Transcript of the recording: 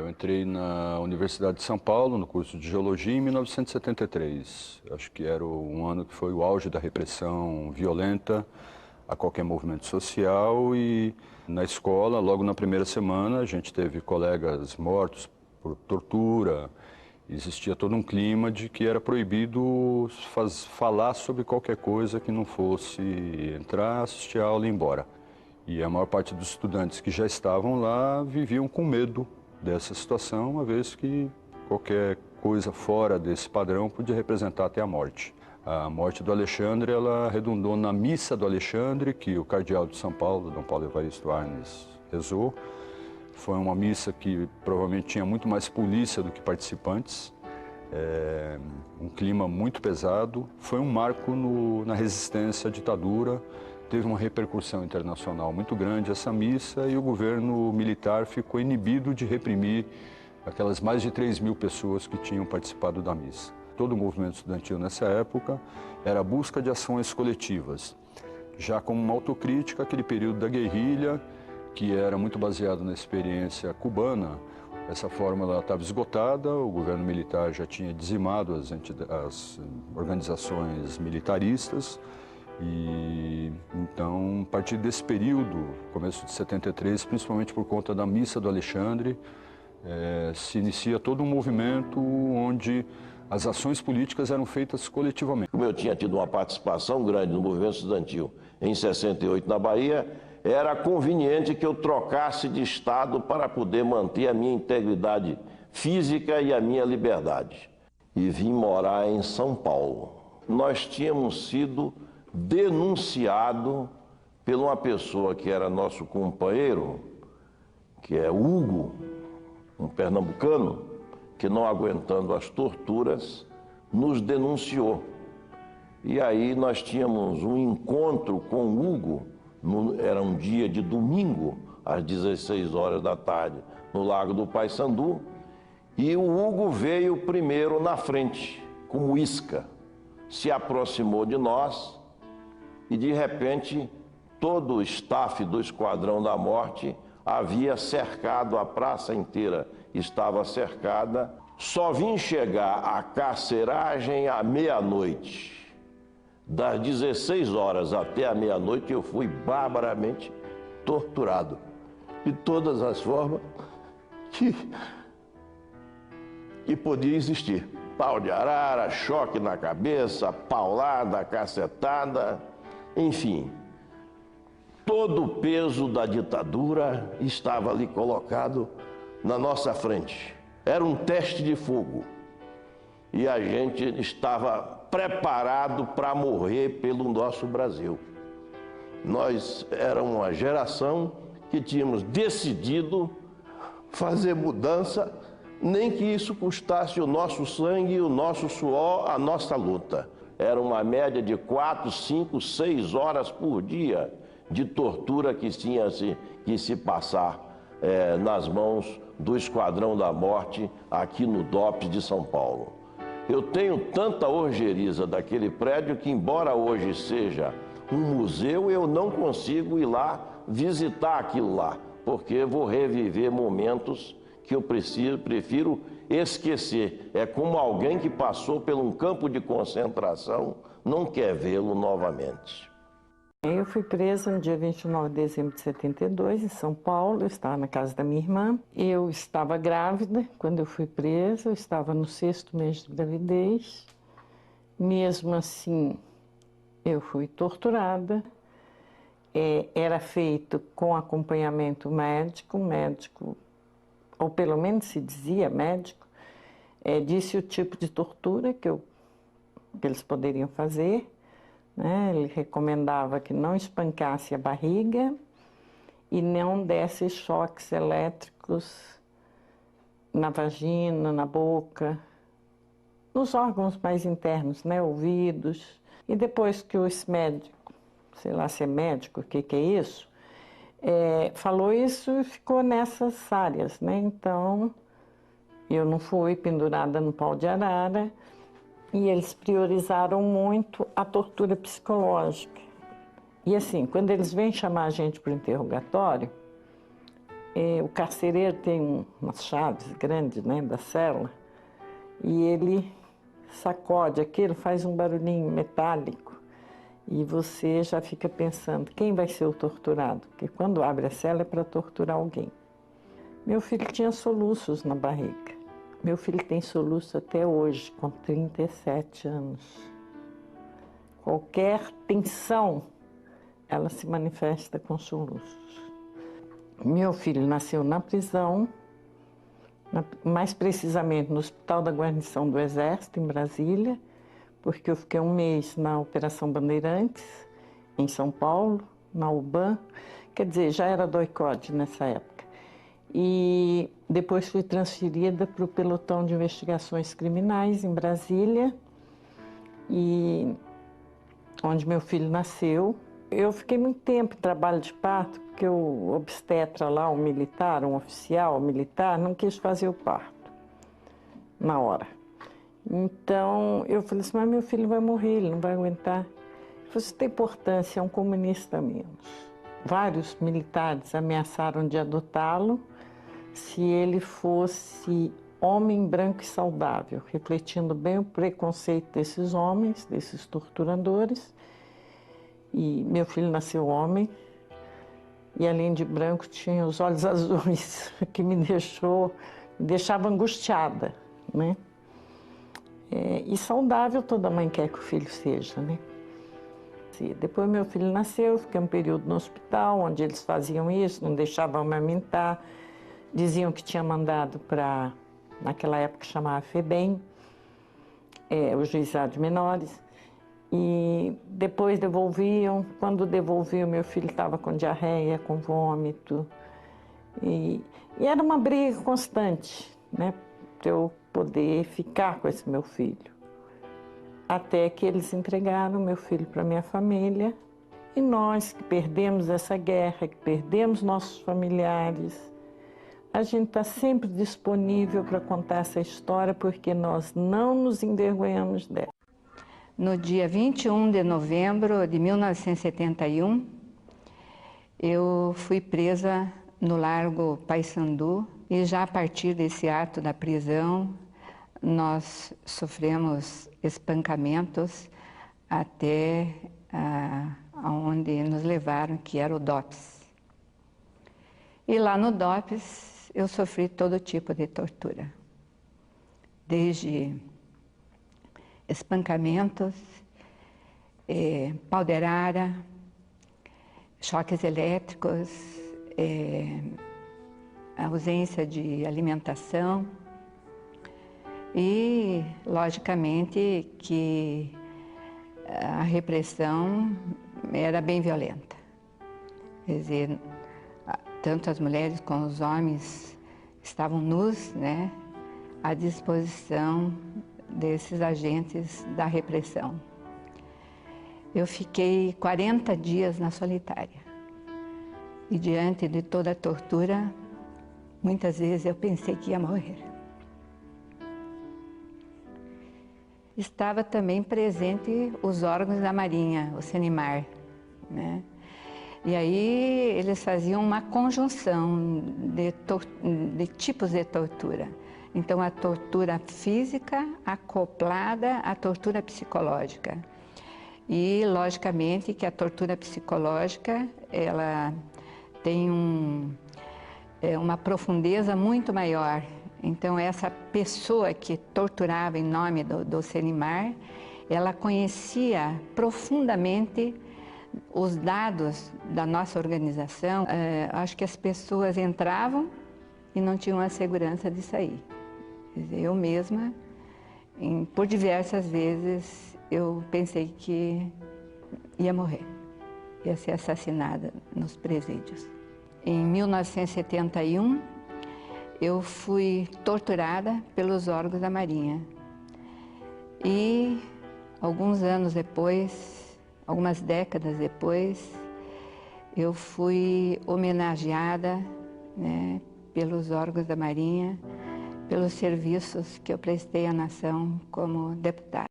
Eu entrei na Universidade de São Paulo, no curso de Geologia, em 1973. Acho que era um ano que foi o auge da repressão violenta a qualquer movimento social, e na escola, logo na primeira semana, a gente teve colegas mortos por tortura. Existia todo um clima de que era proibido falar sobre qualquer coisa que não fosse entrar, assistir a aula e ir embora. E a maior parte dos estudantes que já estavam lá viviam com medo dessa situação, uma vez que qualquer coisa fora desse padrão podia representar até a morte. A morte do Alexandre, ela redundou na missa do Alexandre, que o cardeal de São Paulo, Dom Paulo Evaristo Arnes, rezou. Foi uma missa que provavelmente tinha muito mais polícia do que participantes. Um clima muito pesado. Foi um marco na resistência à ditadura. Teve uma repercussão internacional muito grande essa missa, e o governo militar ficou inibido de reprimir aquelas mais de 3.000 pessoas que tinham participado da missa. Todo o movimento estudantil nessa época era a busca de ações coletivas. Já como uma autocrítica, aquele período da guerrilha, que era muito baseado na experiência cubana, essa fórmula estava esgotada, o governo militar já tinha dizimado as organizações militaristas. E então, a partir desse período, começo de 73, principalmente por conta da missa do Alexandre, se inicia todo um movimento onde as ações políticas eram feitas coletivamente. Como eu tinha tido uma participação grande no movimento estudantil em 68 na Bahia, era conveniente que eu trocasse de estado para poder manter a minha integridade física e a minha liberdade. E vim morar em São Paulo. Nós tínhamos sido denunciado por uma pessoa que era nosso companheiro, que é Hugo, um pernambucano, que não aguentando as torturas, nos denunciou. E aí nós tínhamos um encontro com o Hugo, era um dia de domingo, às 16 horas da tarde, no Lago do Paissandu, e o Hugo veio primeiro na frente, como isca, se aproximou de nós, e de repente todo o staff do Esquadrão da Morte havia cercado a praça inteira, estava cercada. Só vim chegar à carceragem à meia-noite. Das 16 horas até a meia-noite eu fui barbaramente torturado, de todas as formas que podia existir. Pau de arara, choque na cabeça, paulada, cacetada, enfim. Todo o peso da ditadura estava ali colocado na nossa frente. Era um teste de fogo. E a gente estava preparado para morrer pelo nosso Brasil. Nós éramos uma geração que tínhamos decidido fazer mudança, nem que isso custasse o nosso sangue, o nosso suor, a nossa luta. Era uma média de 4, 5, 6 horas por dia de tortura que tinha que se passar nas mãos do Esquadrão da Morte aqui no DOPS de São Paulo. Eu tenho tanta ojeriza daquele prédio que, embora hoje seja um museu, eu não consigo ir lá visitar aquilo lá, porque vou reviver momentos que eu prefiro esquecer. É como alguém que passou por um campo de concentração, não quer vê-lo novamente. Eu fui presa no dia 29 de dezembro de 72, em São Paulo. Eu estava na casa da minha irmã. Eu estava grávida quando eu fui presa, eu estava no 6º mês de gravidez. Mesmo assim, eu fui torturada. Era feito com acompanhamento médico, ou pelo menos se dizia médico, disse o tipo de tortura que eles poderiam fazer. Ele recomendava que não espancasse a barriga e não desse choques elétricos na vagina, na boca, nos órgãos mais internos, ouvidos. E depois que esse médico, sei lá se é médico, o que é isso, falou isso e ficou nessas áreas, Então, eu não fui pendurada no pau de arara. E eles priorizaram muito a tortura psicológica. E assim, quando eles vêm chamar a gente para o interrogatório, o carcereiro tem umas chaves grandes, né, da cela, e ele sacode aquilo, faz um barulhinho metálico, e você já fica pensando, quem vai ser o torturado? Porque quando abre a cela é para torturar alguém. Meu filho tinha soluços na barriga. Meu filho tem soluço até hoje, com 37 anos. Qualquer tensão, ela se manifesta com soluços. Meu filho nasceu na prisão, mais precisamente no Hospital da Guarnição do Exército, em Brasília, porque eu fiquei um mês na Operação Bandeirantes, em São Paulo, na UBAN, quer dizer, já era doicode nessa época. E depois fui transferida para o Pelotão de Investigações Criminais, em Brasília, e onde meu filho nasceu. Eu fiquei muito tempo em trabalho de parto, porque o obstetra lá, um militar, um oficial militar, não quis fazer o parto na hora. Então, eu falei assim, mas meu filho vai morrer, ele não vai aguentar. Ele falou, isso tem importância, é um comunista menos. Vários militares ameaçaram de adotá-lo se ele fosse homem branco e saudável, refletindo bem o preconceito desses homens, desses torturadores. E meu filho nasceu homem, e além de branco tinha os olhos azuis, que me deixava angustiada, né? E saudável toda mãe quer que o filho seja, né? Depois meu filho nasceu, fiquei um período no hospital, onde eles faziam isso, não deixavam amamentar, diziam que tinha mandado para, naquela época chamava FEBEM, o Juizado de Menores, e depois devolviam. Quando devolviam, meu filho estava com diarreia, com vômito, e era uma briga constante, né, para eu poder ficar com esse meu filho. Até que eles entregaram meu filho para minha família, e nós que perdemos essa guerra, que perdemos nossos familiares, a gente está sempre disponível para contar essa história, porque nós não nos envergonhamos dela. No dia 21 de novembro de 1971, eu fui presa no Largo Paissandu, e já a partir desse ato da prisão, nós sofremos espancamentos até aonde nos levaram, que era o DOPS. E lá no DOPS eu sofri todo tipo de tortura, desde espancamentos, pau de arara, choques elétricos, ausência de alimentação e, logicamente, que a repressão era bem violenta. Quer dizer, tanto as mulheres como os homens estavam nus, né, à disposição desses agentes da repressão. Eu fiquei 40 dias na solitária. E diante de toda a tortura, muitas vezes eu pensei que ia morrer. Estava também presente os órgãos da Marinha, o CENIMAR, né? E aí eles faziam uma conjunção de tipos de tortura. Então, a tortura física acoplada à tortura psicológica. E, logicamente, que a tortura psicológica, ela tem uma profundeza muito maior. Então, essa pessoa que torturava em nome do CENIMAR, ela conhecia profundamente os dados da nossa organização. Acho que as pessoas entravam e não tinham a segurança de sair. Quer dizer, eu mesma, por diversas vezes, eu pensei que ia morrer, ia ser assassinada nos presídios. Em 1971, eu fui torturada pelos órgãos da Marinha. E alguns anos depois, algumas décadas depois, eu fui homenageada, né, pelos órgãos da Marinha, pelos serviços que eu prestei à nação como deputada.